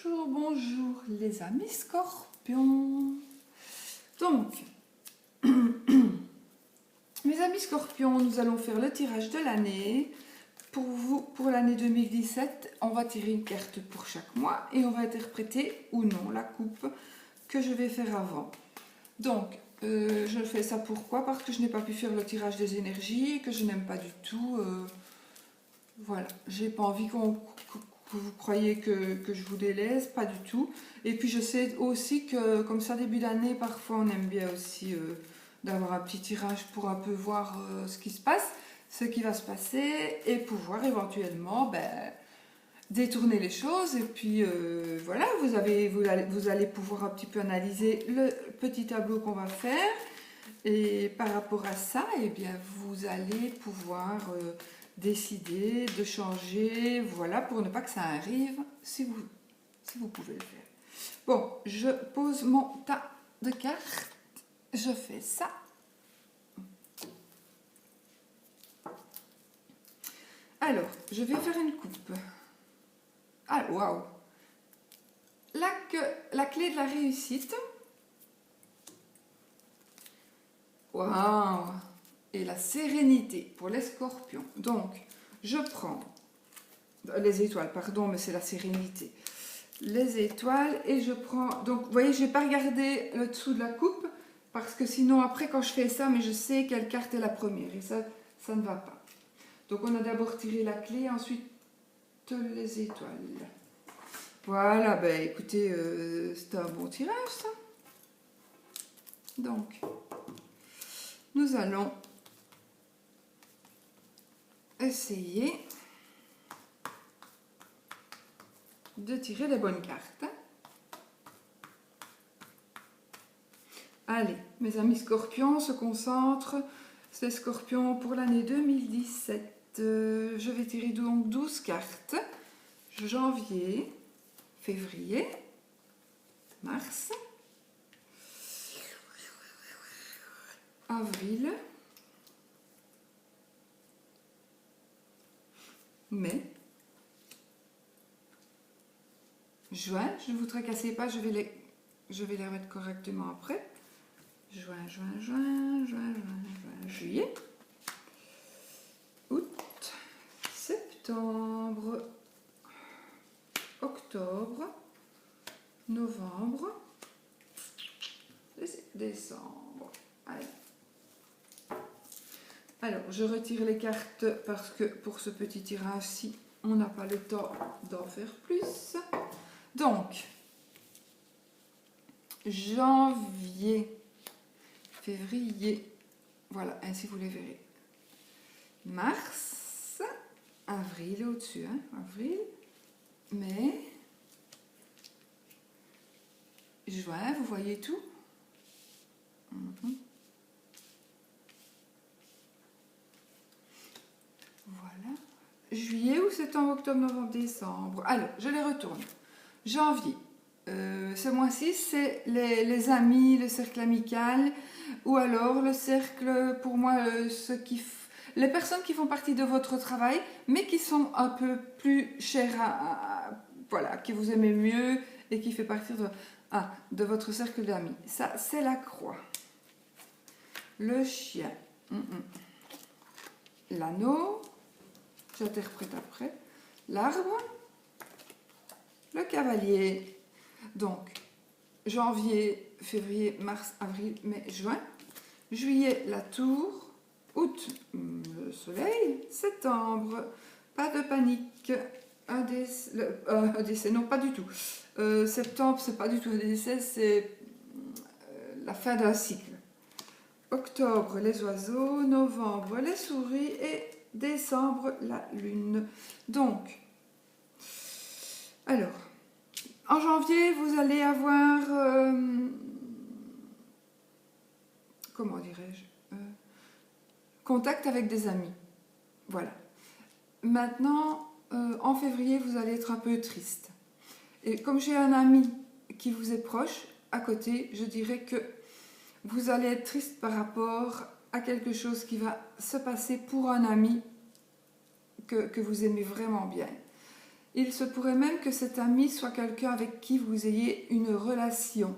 Bonjour, bonjour les amis scorpions. Donc, mes amis scorpions, nous allons faire le tirage de l'année. Pour vous, pour l'année 2017, on va tirer une carte pour chaque mois et on va interpréter ou non la coupe que je vais faire avant. Donc, je fais ça pourquoi? Parce que je n'ai pas pu faire le tirage des énergies, que je n'aime pas du tout. Voilà, j'ai pas envie que vous croyez que je vous délaisse, pas du tout. Et puis je sais aussi que comme ça début d'année, parfois on aime bien aussi d'avoir un petit tirage pour un peu voir ce qui se passe, ce qui va se passer et pouvoir éventuellement détourner les choses. Et puis voilà, vous allez pouvoir un petit peu analyser le petit tableau qu'on va faire. Et par rapport à ça, eh bien, vous allez pouvoir décider de changer, voilà, pour ne pas que ça arrive, si vous pouvez le faire. Bon, je pose mon tas de cartes, je fais ça. Alors, je vais faire une coupe. Ah, waouh! La clé de la réussite. Waouh! Et la sérénité pour les scorpions. Donc, je prends les étoiles, pardon, mais c'est la sérénité. Les étoiles et je prends... Donc, vous voyez, je n'ai pas regardé le dessous de la coupe parce que sinon, après, quand je fais ça, mais je sais quelle carte est la première et ça ne va pas. Donc, on a d'abord tiré la clé, ensuite les étoiles. Voilà, ben écoutez, c'était un bon tirage, ça. Donc, nous allons essayer de tirer les bonnes cartes. Allez, mes amis scorpions, se concentrent. C'est scorpions pour l'année 2017. Je vais tirer donc 12 cartes. Janvier, février, mars, avril, mai, juin. Je ne vous tracassez pas, je vais les remettre correctement après. Juin, juillet, août, septembre, octobre, novembre, décembre. Allez. Alors, je retire les cartes parce que pour ce petit tirage-ci, on n'a pas le temps d'en faire plus. Donc, janvier, février, voilà, ainsi vous les verrez. Mars, avril au-dessus, hein, avril, mai, juin, vous voyez tout. Voilà. Juillet, août, septembre, octobre, novembre, décembre. Alors, je les retourne. Janvier. Ce mois-ci, c'est les amis, le cercle amical, ou alors le cercle, pour moi, les personnes qui font partie de votre travail, mais qui sont un peu plus chères voilà, qui vous aimez mieux et qui fait partie de votre cercle d'amis. Ça, c'est la croix. Le chien. L'anneau. J'interprète après. L'arbre. Le cavalier. Donc, janvier, février, mars, avril, mai, juin. Juillet, la tour. Août, le soleil. Septembre, pas de panique. Un décès, non, pas du tout. Septembre, c'est pas du tout un décès, c'est la fin d'un cycle. Octobre, les oiseaux. Novembre, les souris. Et décembre, la lune. Donc, alors, en janvier, vous allez avoir, comment dirais-je, contact avec des amis. Voilà. Maintenant, en février, vous allez être un peu triste. Et comme j'ai un ami qui vous est proche, à côté, je dirais que vous allez être triste par rapport à quelque chose qui va se passer pour un ami que vous aimez vraiment bien. Il se pourrait même que cet ami soit quelqu'un avec qui vous ayez une relation.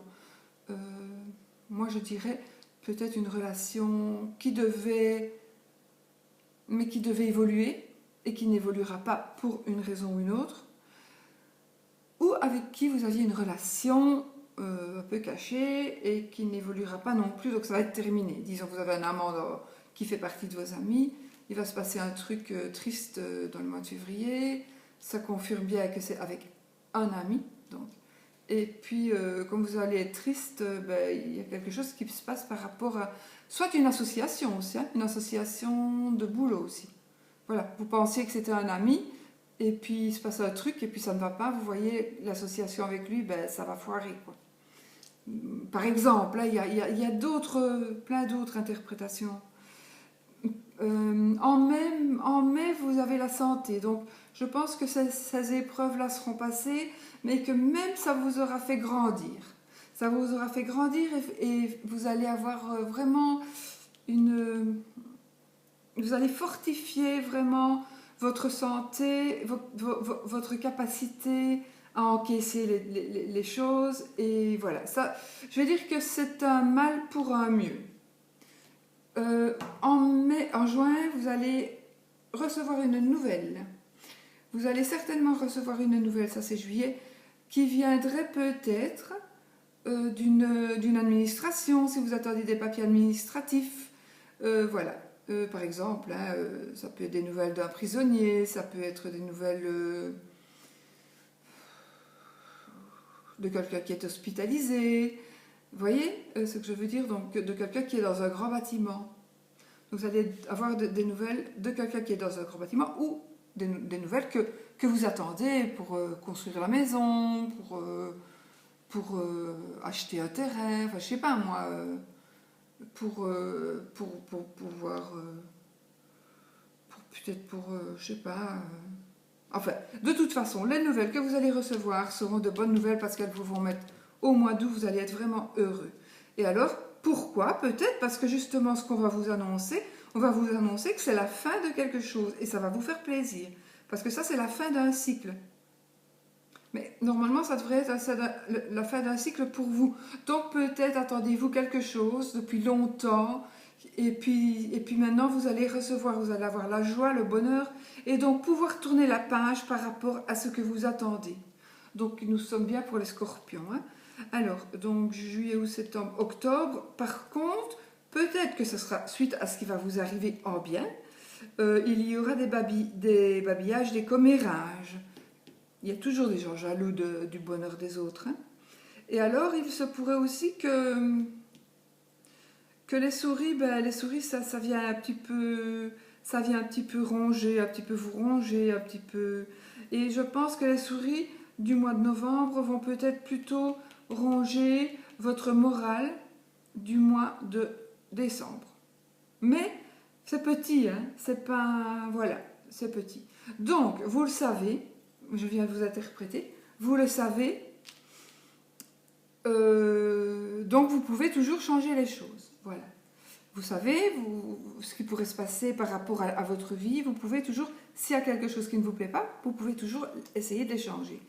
Moi, je dirais peut-être une relation qui devait évoluer et qui n'évoluera pas pour une raison ou une autre. Ou avec qui vous aviez une relation un peu cachée et qui n'évoluera pas non plus, donc ça va être terminé. Disons que vous avez un amant qui fait partie de vos amis, il va se passer un truc triste dans le mois de février, ça confirme bien que c'est avec un ami, donc. Et puis, comme vous allez être triste, il y a quelque chose qui se passe par rapport à soit une association aussi, hein, une association de boulot aussi. Voilà, vous pensiez que c'était un ami, et puis il se passe un truc, et puis ça ne va pas, vous voyez, l'association avec lui, ça va foirer, quoi. Par exemple, là, il y a plein d'autres interprétations. En mai, vous avez la santé, donc je pense que ces épreuves-là seront passées, mais que même ça vous aura fait grandir. Ça vous aura fait grandir et vous allez avoir vraiment vous allez fortifier vraiment votre santé, votre capacité à encaisser les choses. Et voilà, ça, je vais dire que c'est un mal pour un mieux. En juin, vous allez recevoir une nouvelle. Vous allez certainement recevoir une nouvelle, ça c'est juillet, qui viendrait peut-être d'une administration, si vous attendez des papiers administratifs. Voilà. Par exemple, hein, ça peut être des nouvelles d'un prisonnier, ça peut être des nouvelles de quelqu'un qui est hospitalisé. Vous voyez ce que je veux dire? Donc, de quelqu'un qui est dans un grand bâtiment. Donc, vous allez avoir des nouvelles de quelqu'un qui est dans un grand bâtiment ou des nouvelles que vous attendez pour construire la maison, pour acheter un terrain, enfin, je sais pas moi, pour pouvoir, peut-être pour, je sais pas. Enfin, de toute façon, les nouvelles que vous allez recevoir seront de bonnes nouvelles parce qu'elles vous vont mettre au mois d'août, vous allez être vraiment heureux. Et alors, pourquoi? Peut-être parce que justement, ce qu'on va vous annoncer, on va vous annoncer que c'est la fin de quelque chose et ça va vous faire plaisir. Parce que ça, c'est la fin d'un cycle. Mais normalement, ça devrait être la fin d'un cycle pour vous. Donc peut-être attendez-vous quelque chose depuis longtemps. Et puis maintenant, vous allez recevoir, vous allez avoir la joie, le bonheur. Et donc pouvoir tourner la page par rapport à ce que vous attendez. Donc nous sommes bien pour les scorpions. Hein. Alors, donc juillet, août, septembre, octobre. Par contre, peut-être que ce sera suite à ce qui va vous arriver en bien. Il y aura des babillages, des commérages. Il y a toujours des gens jaloux du bonheur des autres. Hein. Et alors, il se pourrait aussi que les souris, ça vient un petit peu, ronger, un petit peu vous ronger, un petit peu. Et je pense que les souris du mois de novembre vont peut-être plutôt ronger votre morale du mois de décembre. Mais c'est petit, hein, c'est pas, voilà, c'est petit. Donc, vous le savez. Je viens de vous interpréter, vous le savez, donc vous pouvez toujours changer les choses, voilà. Vous savez ce qui pourrait se passer par rapport à votre vie, vous pouvez toujours, s'il y a quelque chose qui ne vous plaît pas, vous pouvez toujours essayer de les changer.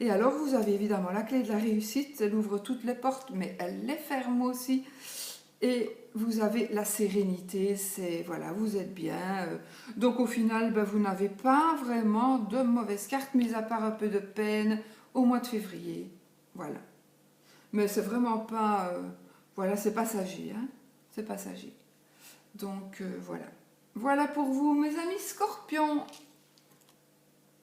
Et alors vous avez évidemment la clé de la réussite, elle ouvre toutes les portes, mais elle les ferme aussi. Et vous avez la sérénité, c'est voilà, vous êtes bien. Donc au final, vous n'avez pas vraiment de mauvaises cartes, mis à part un peu de peine au mois de février. Voilà. Mais c'est vraiment pas... voilà, c'est passager. Hein, c'est passager. Donc voilà. Voilà pour vous, mes amis scorpions.